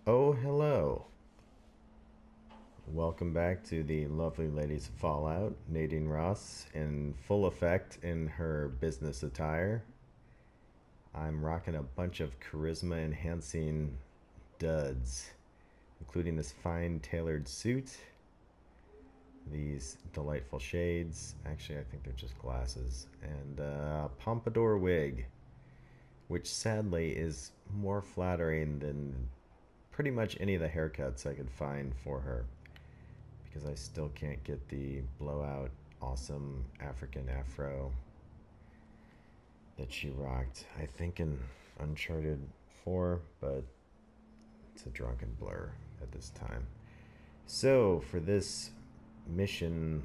Oh, hello. Welcome back to the lovely ladies of Fallout. Nadine Ross in full effect in her business attire. I'm rocking a bunch of charisma enhancing duds, including this fine tailored suit, these delightful shades. Actually, I think they're just glasses, and a pompadour wig, which sadly is more flattering than pretty much any of the haircuts I could find for her, because I still can't get the blowout awesome African afro that she rocked, I think, in Uncharted 4, but it's a drunken blur at this time. So, for this mission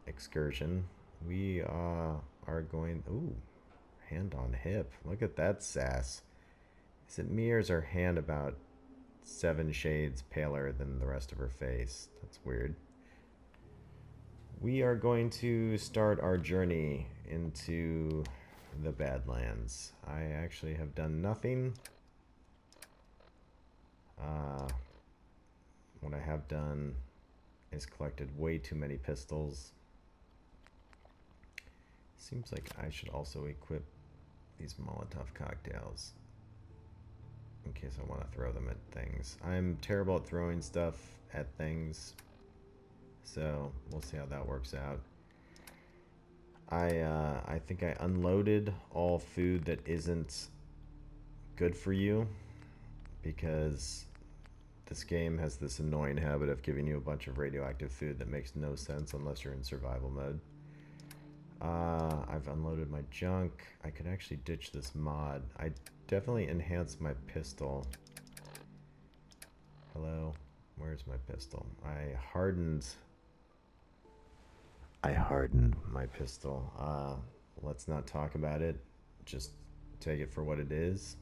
excursion, we are going. Ooh, hand on hip. Look at that sass. Is it me or is her hand about 7 shades paler than the rest of her face? That's weird. We are going to start our journey into the Badlands. I actually have done nothing. What I have done is collected way too many pistols. Seems like I should also equip these Molotov cocktails in case I want to throw them at things. I'm terrible at throwing stuff at things, so we'll see how that works out. I think I unloaded all food that isn't good for you, because this game has this annoying habit of giving you a bunch of radioactive food that makes no sense unless you're in survival mode. I've unloaded my junk. I could actually ditch this mod. I definitely enhanced my pistol. Hello? Where's my pistol? I hardened my pistol. Let's not talk about it. Just take it for what it is.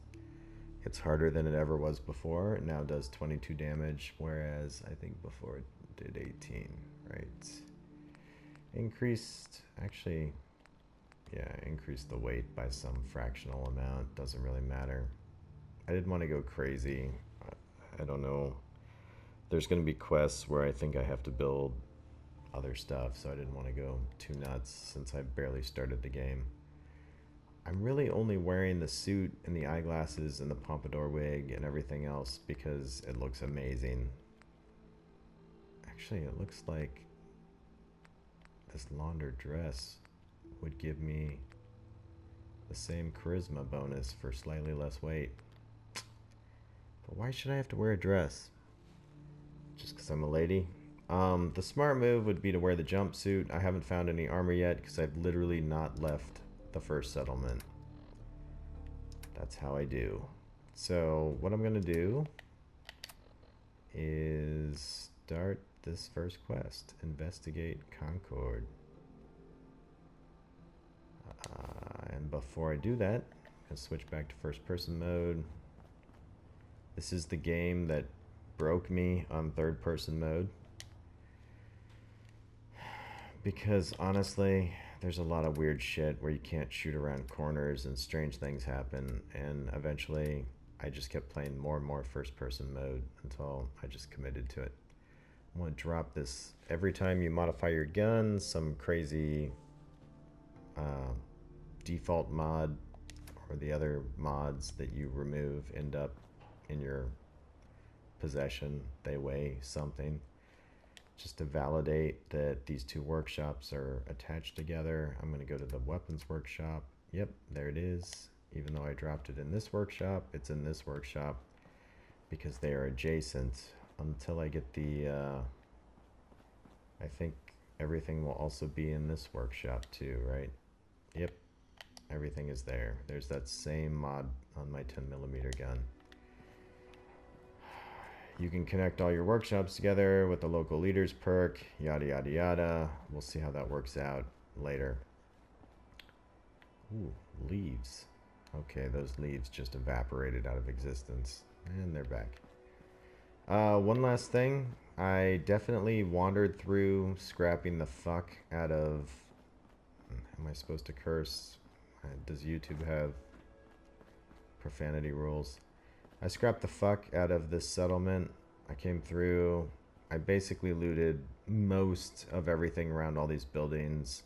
It's harder than it ever was before. It now does 22 damage, whereas I think before it did 18, right? Increased, actually, yeah, increased the weight by some fractional amount. Doesn't really matter. I didn't want to go crazy. I don't know. There's going to be quests where I think I have to build other stuff, so I didn't want to go too nuts since I barely started the game. I'm really only wearing the suit and the eyeglasses and the pompadour wig and everything else because it looks amazing. Actually, it looks like this laundered dress would give me the same charisma bonus for slightly less weight. But why should I have to wear a dress? Just because I'm a lady? The smart move would be to wear the jumpsuit. I haven't found any armor yet because I've literally not left the first settlement. That's how I do. So what I'm gonna do is start this first quest. Investigate Concord. And before I do that, I'm gonna switch back to first person mode. This is the game that broke me on third person mode, because honestly there's a lot of weird shit where you can't shoot around corners and strange things happen, and eventually I just kept playing more and more first person mode until I just committed to it. I want to drop this every time you modify your gun, some crazy default mod or the other mods that you remove end up in your possession. They weigh something. Just to validate that these two workshops are attached together, I'm going to go to the weapons workshop. Yep, there it is. Even though I dropped it in this workshop, it's in this workshop because they are adjacent until I get the I think everything will also be in this workshop too, right? Yep, everything is there. There's that same mod on my 10mm gun. You can connect all your workshops together with the local leaders perk, yada yada yada. We'll see how that works out later. Ooh, leaves. Okay, those leaves just evaporated out of existence. And they're back. One last thing. I definitely wandered through scrapping the fuck out of... Am I supposed to curse? Does YouTube have profanity rules? I scrapped the fuck out of this settlement. I came through. I basically looted most of everything around all these buildings.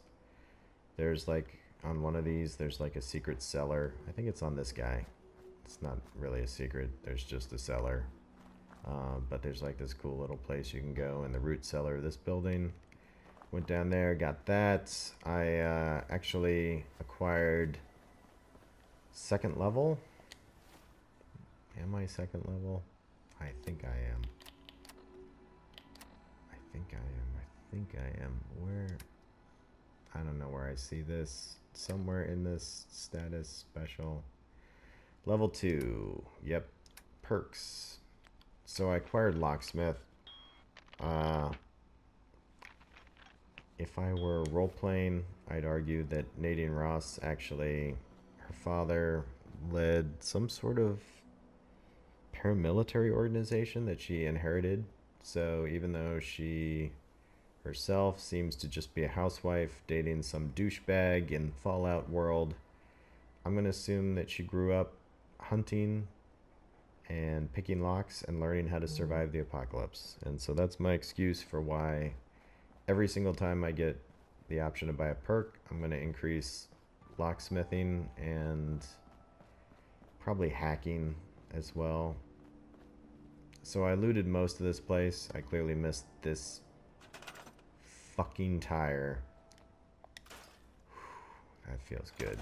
There's like, on one of these, there's like a secret cellar. I think it's on this guy. It's not really a secret. There's just a cellar. But there's like this cool little place you can go in the root cellar of this building. Went down there, got that. I actually acquired second level. Am I second level? I think I am. I think I am. I think I am. Where? I don't know where I see this. Somewhere in this status special. Level 2. Yep. Perks. So I acquired locksmith. If I were role-playing, I'd argue that Nadine Ross actually, her father led some sort of paramilitary organization that she inherited. So even though she herself seems to just be a housewife dating some douchebag in Fallout world, I'm going to assume that she grew up hunting and picking locks and learning how to survive the apocalypse. And so that's my excuse for why every single time I get the option to buy a perk, I'm going to increase locksmithing and probably hacking as well. So I looted most of this place. I clearly missed this fucking tire. That feels good.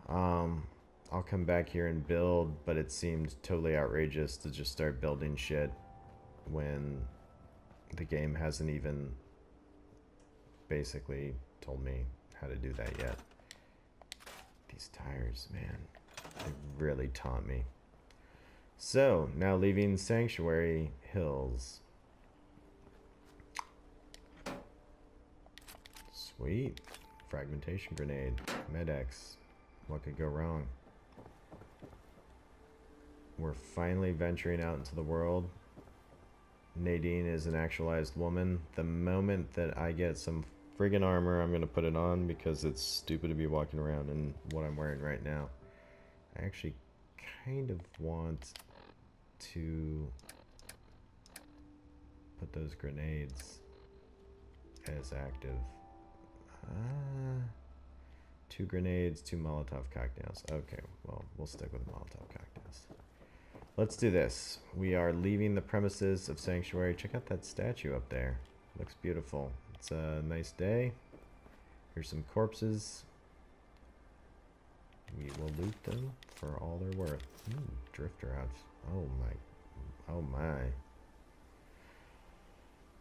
I'll come back here and build, but it seemed totally outrageous to just start building shit when the game hasn't even basically told me how to do that yet. These tires, man, they really taunt me. So, now leaving Sanctuary Hills. Sweet. Fragmentation grenade. Med-X. What could go wrong? We're finally venturing out into the world. Nadine is an actualized woman. The moment that I get some friggin' armor, I'm gonna put it on because it's stupid to be walking around in what I'm wearing right now. I actually kind of want to put those grenades as active. 2 grenades, 2 Molotov cocktails. Okay, well, we'll stick with Molotov cocktails. Let's do this. We are leaving the premises of Sanctuary. Check out that statue up there. Looks beautiful. It's a nice day. Here's some corpses. We will loot them for all they're worth. Drifter outfit. Oh my. Oh my.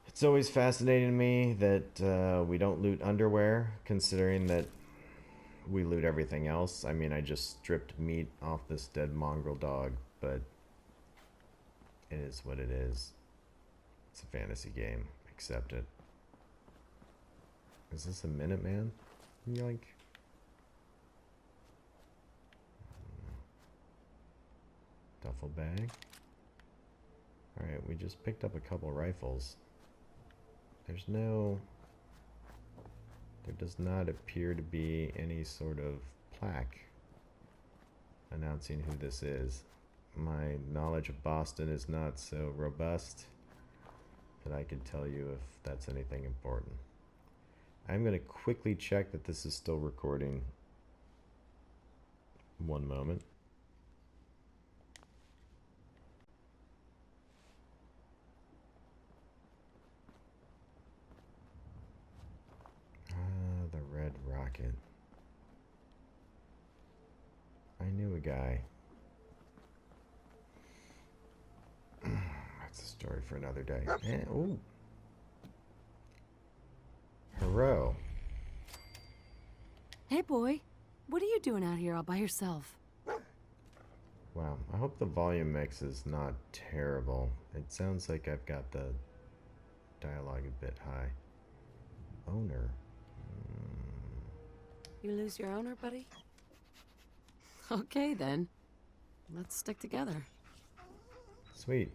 It's always fascinating me that we don't loot underwear, considering that we loot everything else. I mean, I just stripped meat off this dead mongrel dog, but it is what it is. It's a fantasy game. Accept it. Is this a Minuteman? Yoink. Duffel bag. Alright, we just picked up a couple rifles. There's no... There does not appear to be any sort of plaque announcing who this is. My knowledge of Boston is not so robust that I can tell you if that's anything important. I'm going to quickly check that this is still recording. One moment. The red rocket. I knew a guy. That's a story for another day. Ooh. Hello. Hey, boy. What are you doing out here all by yourself? Wow. I hope the volume mix is not terrible. It sounds like I've got the dialogue a bit high. Owner. You lose your owner, buddy? Okay, then. Let's stick together. Sweet.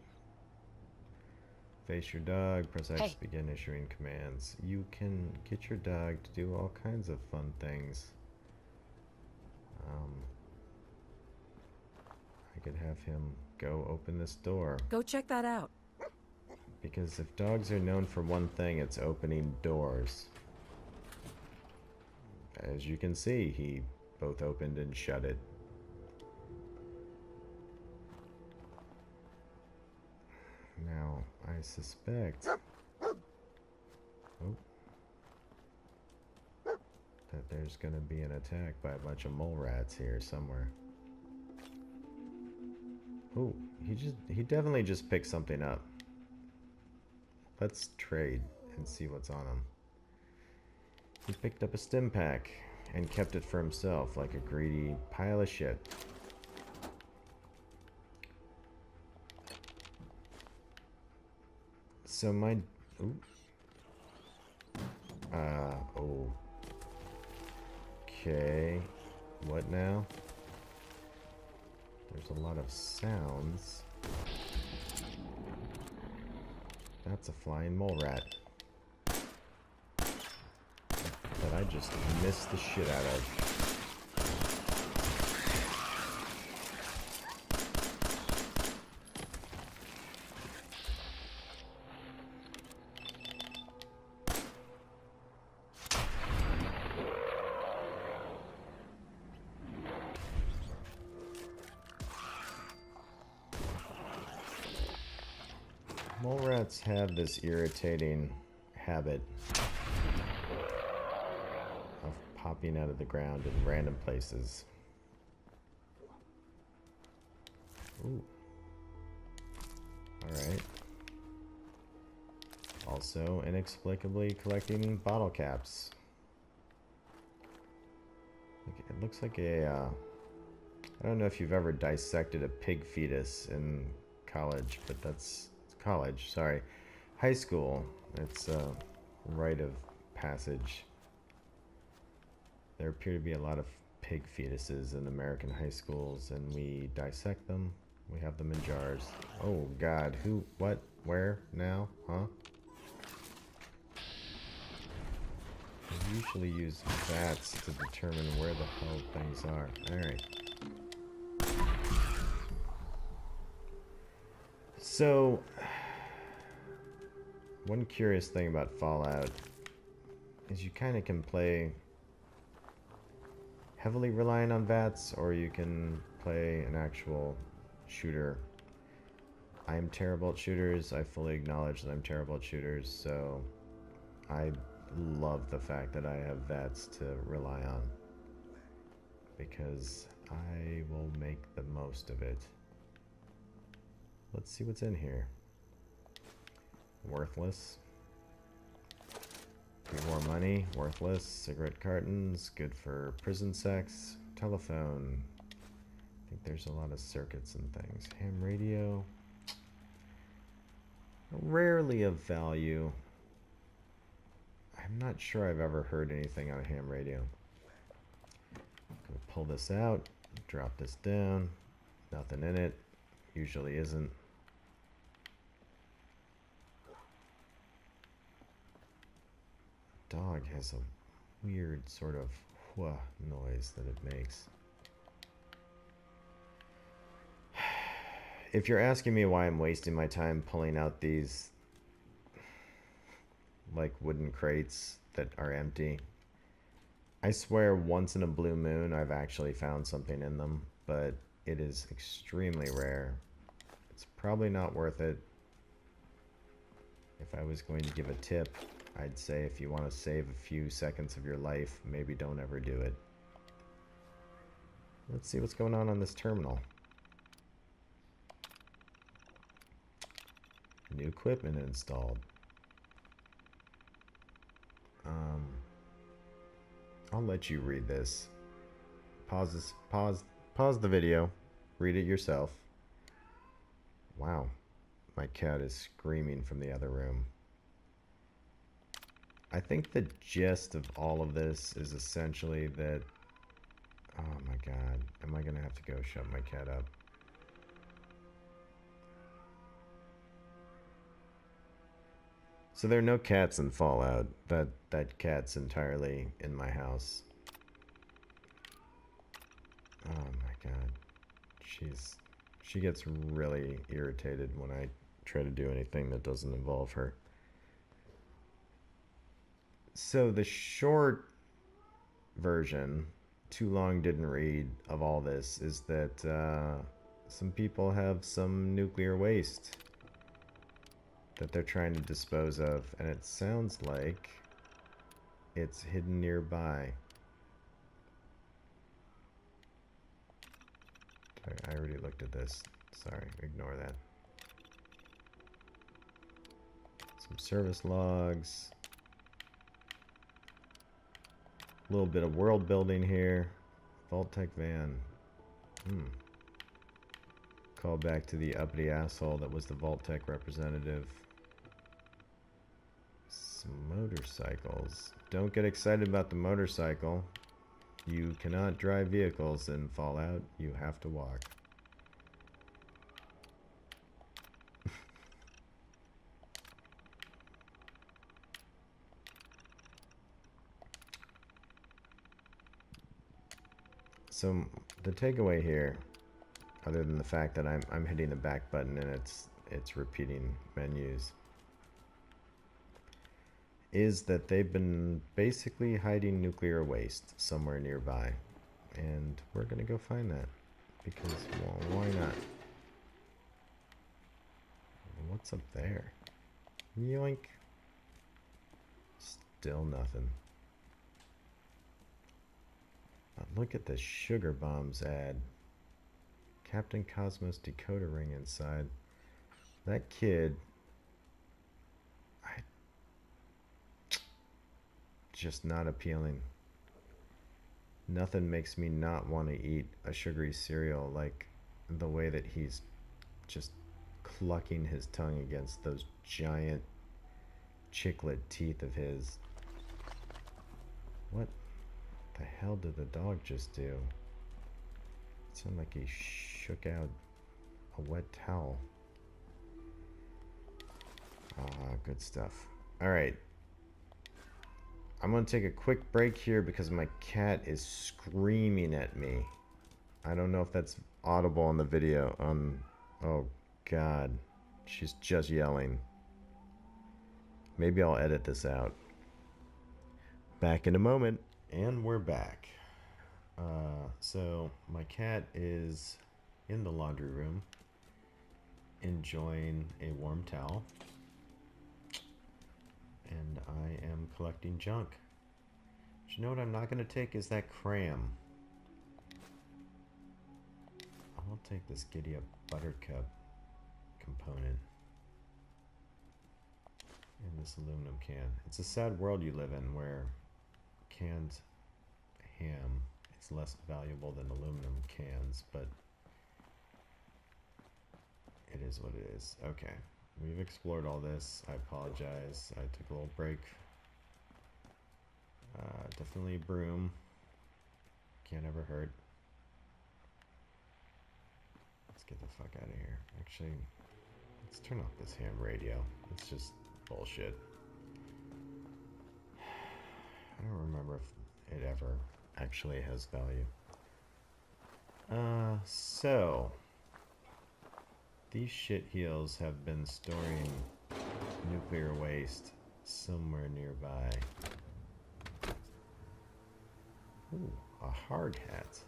Face your dog, press X Hey. to begin issuing commands. You can get your dog to do all kinds of fun things. I could have him go open this door. Go check that out. Because if dogs are known for one thing, it's opening doors. As you can see, he both opened and shut it. Now, I suspect that there's going to be an attack by a bunch of mole rats here somewhere. Oh, he definitely just picked something up. Let's trade and see what's on him. He picked up a stim pack and kept it for himself like a greedy pile of shit. So my... Ooh. Oh. Okay. What now? There's a lot of sounds. That's a flying mole rat. That I just missed the shit out of. Mole rats have this irritating habit of popping out of the ground in random places. Ooh. Alright. Also, inexplicably collecting bottle caps. It looks like a, I don't know if you've ever dissected a pig fetus in college, but that's... college, sorry. High school. It's a rite of passage. There appear to be a lot of pig fetuses in American high schools, and we dissect them. We have them in jars. Oh god, who, what, where, now, huh? I usually use VATS to determine where the hell things are. Alright. So, one curious thing about Fallout is you kind of can play heavily relying on VATS, or you can play an actual shooter. I am terrible at shooters. I fully acknowledge that I'm terrible at shooters, so I love the fact that I have VATS to rely on, because I will make the most of it. Let's see what's in here. Worthless. More money. Worthless. Cigarette cartons. Good for prison sex. Telephone. I think there's a lot of circuits and things. Ham radio. Rarely of value. I'm not sure I've ever heard anything on a ham radio. Gonna pull this out. Drop this down. Nothing in it. Usually isn't. Dog has a weird sort of wha noise that it makes. If you're asking me why I'm wasting my time pulling out these like wooden crates that are empty, I swear once in a blue moon I've actually found something in them, but it is extremely rare. It's probably not worth it. If I was going to give a tip, I'd say if you want to save a few seconds of your life, maybe don't ever do it. Let's see what's going on this terminal. New equipment installed. I'll let you read this. Pause the video. Read it yourself. Wow. My cat is screaming from the other room. I think the gist of all of this is essentially that... Oh my god. Am I gonna have to go shut my cat up? So there are no cats in Fallout. That cat's entirely in my house. She gets really irritated when I try to do anything that doesn't involve her. So the short version, too long didn't read, of all this is that some people have some nuclear waste that they're trying to dispose of, and it sounds like it's hidden nearby. I already looked at this. Sorry, ignore that. Some service logs. A little bit of world building here. Vault-Tec van. Call back to the uppity asshole that was the Vault-Tec representative. Some motorcycles. Don't get excited about the motorcycle. You cannot drive vehicles in Fallout. You have to walk. So the takeaway here, other than the fact that I'm hitting the back button and it's repeating menus, is that they've been basically hiding nuclear waste somewhere nearby, and we're gonna go find that because, well, why not? What's up there? Yoink. Still nothing. But look at this Sugar Bombs ad. Captain Cosmos decoder ring inside. That kid, just not appealing. Nothing makes me not want to eat a sugary cereal like the way that he's just clucking his tongue against those giant chiclet teeth of his. What the hell did the dog just do? It sounded like he shook out a wet towel. Ah, good stuff. All right. I'm going to take a quick break here because my cat is screaming at me. I don't know if that's audible on the video. Oh God. She's just yelling. Maybe I'll edit this out. Back in a moment. And we're back. So my cat is in the laundry room enjoying a warm towel. And I am collecting junk. But you know what I'm not going to take is that cram. I'll take this Giddy Up Buttercup component. In this aluminum can. It's a sad world you live in where canned ham is less valuable than aluminum cans, but it is what it is. Okay. We've explored all this. I apologize. I took a little break. Definitely broom. Can't ever hurt. Let's get the fuck out of here. Actually, let's turn off this ham radio. It's just bullshit. I don't remember if it ever actually has value. So these shit heels have been storing nuclear waste somewhere nearby. Ooh, a hard hat.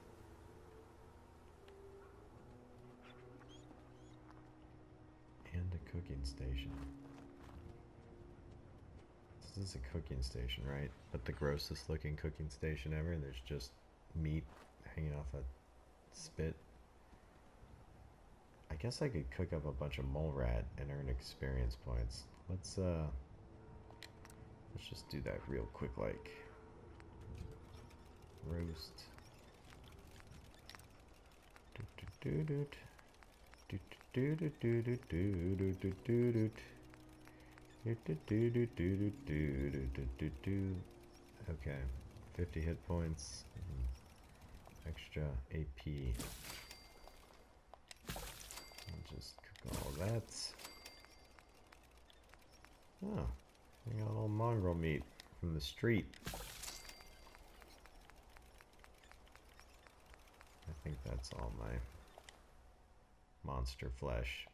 And a cooking station. This is a cooking station, right? But the grossest looking cooking station ever. There's just meat hanging off a spit. I guess I could cook up a bunch of mole rat and earn experience points. Let's just do that real quick, like roast. Okay, 50 hit points, extra AP. I'll just cook all that. Oh, we got a little mongrel meat from the street. I think that's all my monster flesh.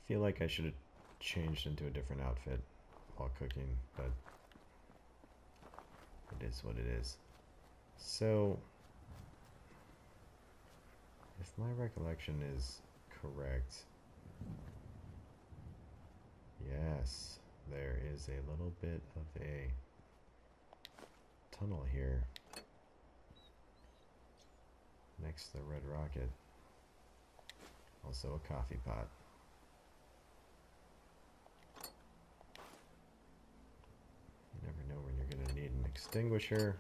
Feel like I should have changed into a different outfit while cooking, but it is what it is. So, if my recollection is correct, yes, there is a little bit of a tunnel here next to the red rocket. Also a coffee pot. You never know when you're going to need an extinguisher,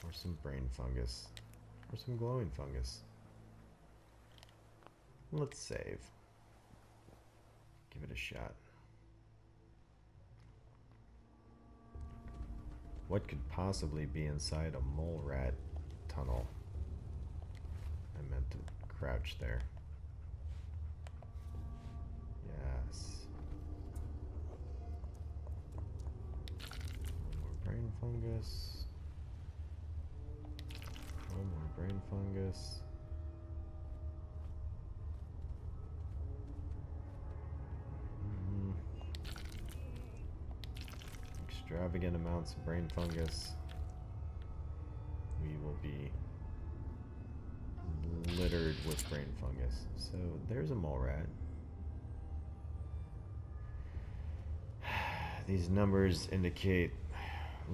or some brain fungus, or some glowing fungus. Let's save. Give it a shot. What could possibly be inside a mole rat tunnel? I meant to crouch there. Yes. One more brain fungus. One more brain fungus. Extravagant amounts of brain fungus. We will be littered with brain fungus. So there's a mole rat. These numbers indicate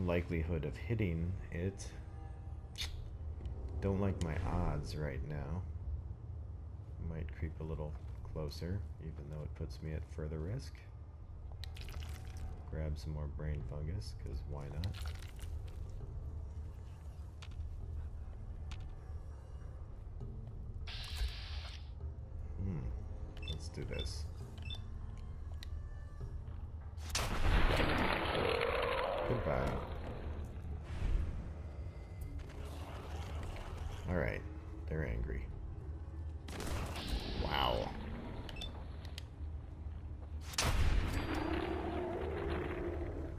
likelihood of hitting it. Don't like my odds right now. Might creep a little closer, even though it puts me at further risk. Grab some more brain fungus, because why not? Let's do this. Goodbye. Alright, they're angry. Wow.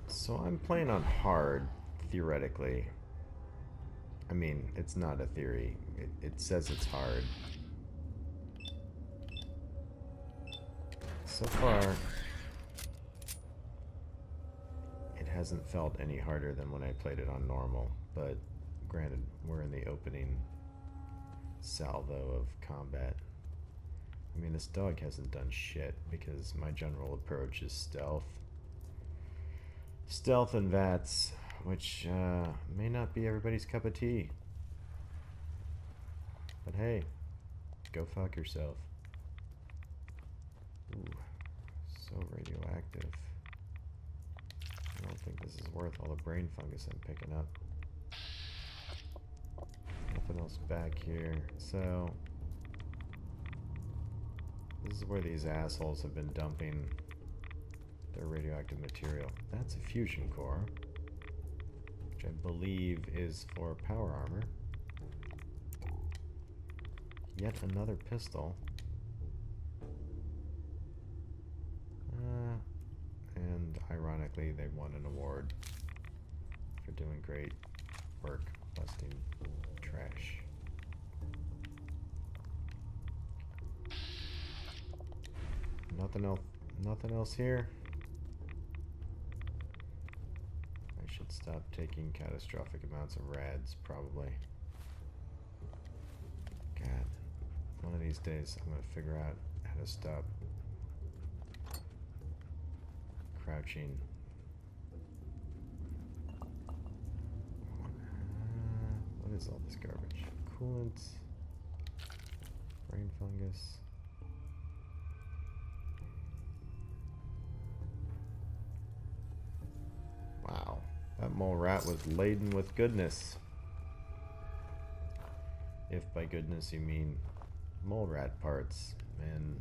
So I'm playing on hard, theoretically. I mean, it's not a theory. It says it's hard. So far, it hasn't felt any harder than when I played it on normal. But granted, we're in the opening salvo of combat. I mean, this dog hasn't done shit because my general approach is stealth. Stealth and VATS, which may not be everybody's cup of tea. But hey, go fuck yourself. Ooh, so radioactive. I don't think this is worth all the brain fungus I'm picking up. Nothing else back here. So, this is where these assholes have been dumping their radioactive material. That's a fusion core, which I believe is for power armor. Yet another pistol. And ironically, they won an award for doing great work busting trash. Nothing else here. I should stop taking catastrophic amounts of rads, probably. God, one of these days I'm gonna figure out how to stop crouching. What is all this garbage? Coolant, brain fungus. Wow, that mole rat was laden with goodness. If by goodness you mean mole rat parts and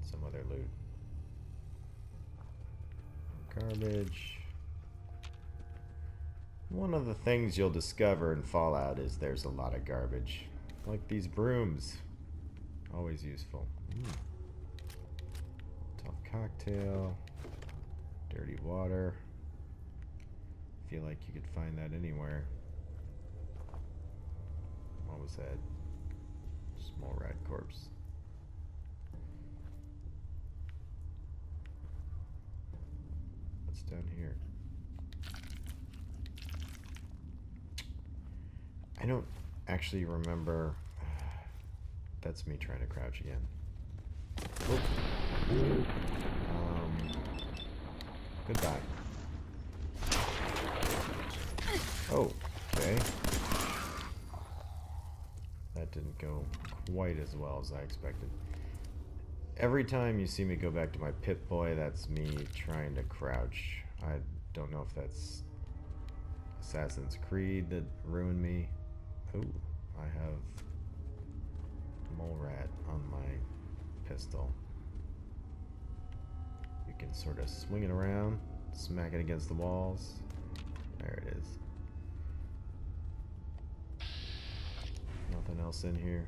some other loot. Garbage. One of the things you'll discover in Fallout is there's a lot of garbage. Like these brooms. Always useful. Tough cocktail. Dirty water. feel like you could find that anywhere. What was that? Small rat corpse. What's down here? I don't actually remember. That's me trying to crouch again. Oh. Goodbye. Oh, okay. That didn't go quite as well as I expected. Every time you see me go back to my Pip-Boy, that's me trying to crouch. I don't know if that's Assassin's Creed that ruined me. Ooh, I have mole rat on my pistol. You can sort of swing it around, smack it against the walls. There it is. Nothing else in here.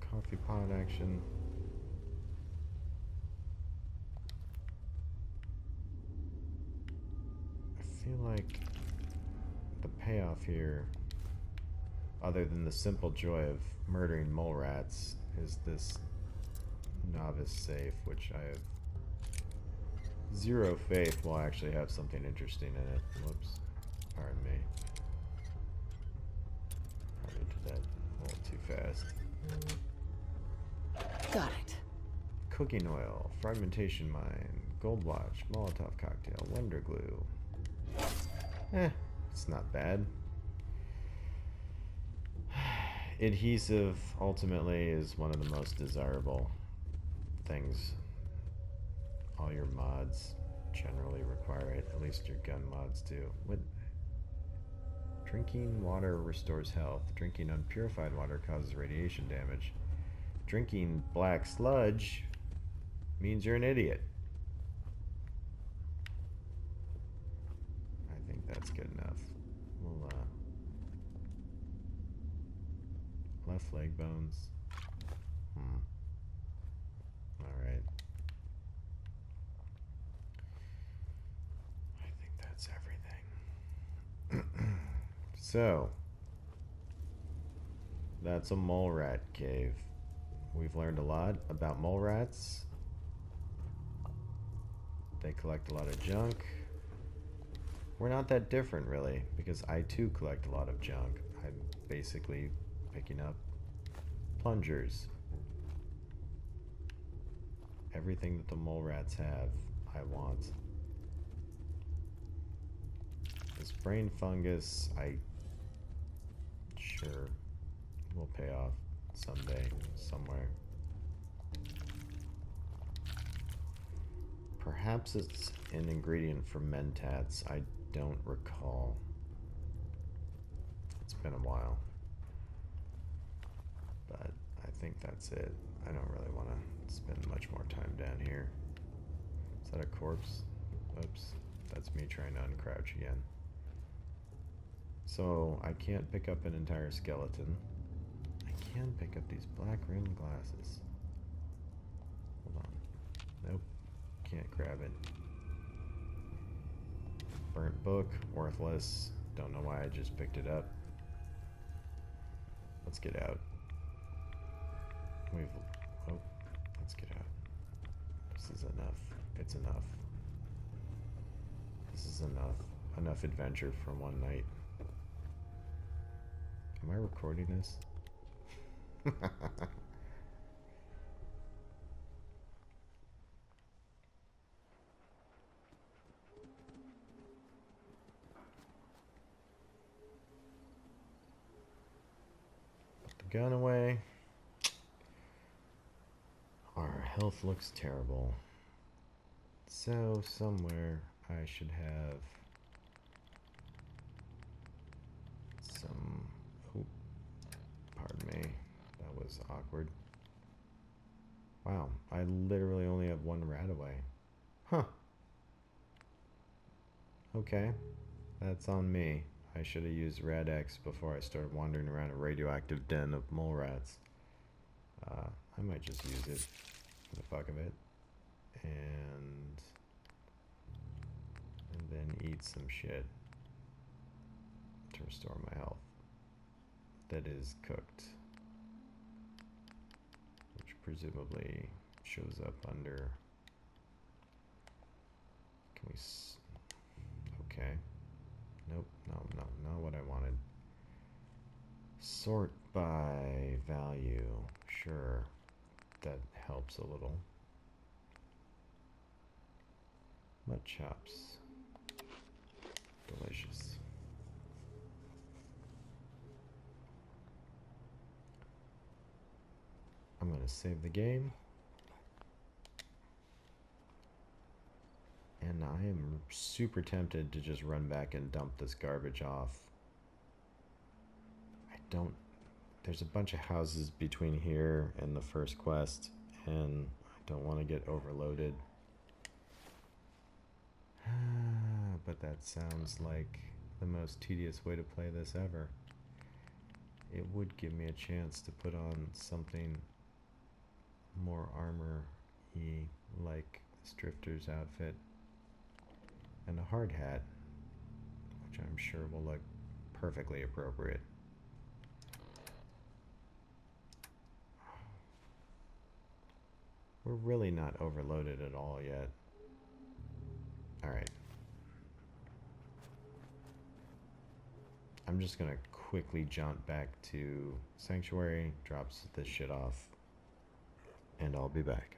Coffee pot action. I feel like the payoff here, other than the simple joy of murdering mole rats, is this novice safe, which I have zero faith will actually have something interesting in it. Whoops. Pardon me. Probably did that a little too fast. Got it. Cooking oil, fragmentation mine, gold watch, Molotov cocktail, Wonder glue. It's not bad. Adhesive ultimately is one of the most desirable things. All your mods generally require it, at least your gun mods do. What? Drinking water restores health. Drinking unpurified water causes radiation damage. Drinking black sludge means you're an idiot. I think that's good enough. We'll, left leg bones. Alright. I think that's everything. So, that's a mole rat cave. We've learned a lot about mole rats. They collect a lot of junk. We're not that different, really, because I too collect a lot of junk. I'm basically picking up plungers. Everything that the mole rats have, I want. This brain fungus, sure, will pay off someday, somewhere. Perhaps it's an ingredient for mentats. I don't recall. It's been a while. But I think that's it. I don't really want to spend much more time down here. Is that a corpse? Oops. That's me trying to uncrouch again. So I can't pick up an entire skeleton. I can pick up these black rimmed glasses. Hold on. Nope. Can't grab it. Burnt book. Worthless. Don't know why I just picked it up. Let's get out. Let's get out. This is enough. It's enough. This is enough. Enough adventure for one night. Am I recording this? Put the gun away. Our health looks terrible. So somewhere I should have some... Oh, pardon me. That was awkward. Wow, I literally only have one rat away. Huh. Okay, that's on me. I should have used Rad X before I started wandering around a radioactive den of mole rats. I might just use it for the fuck of it. And then eat some shit to restore my health that is cooked, which presumably shows up under. Can we okay, nope, no, not what I wanted. Sort by value, sure, that helps a little. Mud chops, delicious. I'm gonna save the game. And I am super tempted to just run back and dump this garbage off. There's a bunch of houses between here and the first quest, and I don't want to get overloaded. But that sounds like the most tedious way to play this ever. It would give me a chance to put on something more armor-y, like this drifter's outfit, and a hard hat, which I'm sure will look perfectly appropriate. We're really not overloaded at all yet. Alright. I'm just gonna quickly jaunt back to Sanctuary, drops this shit off, and I'll be back.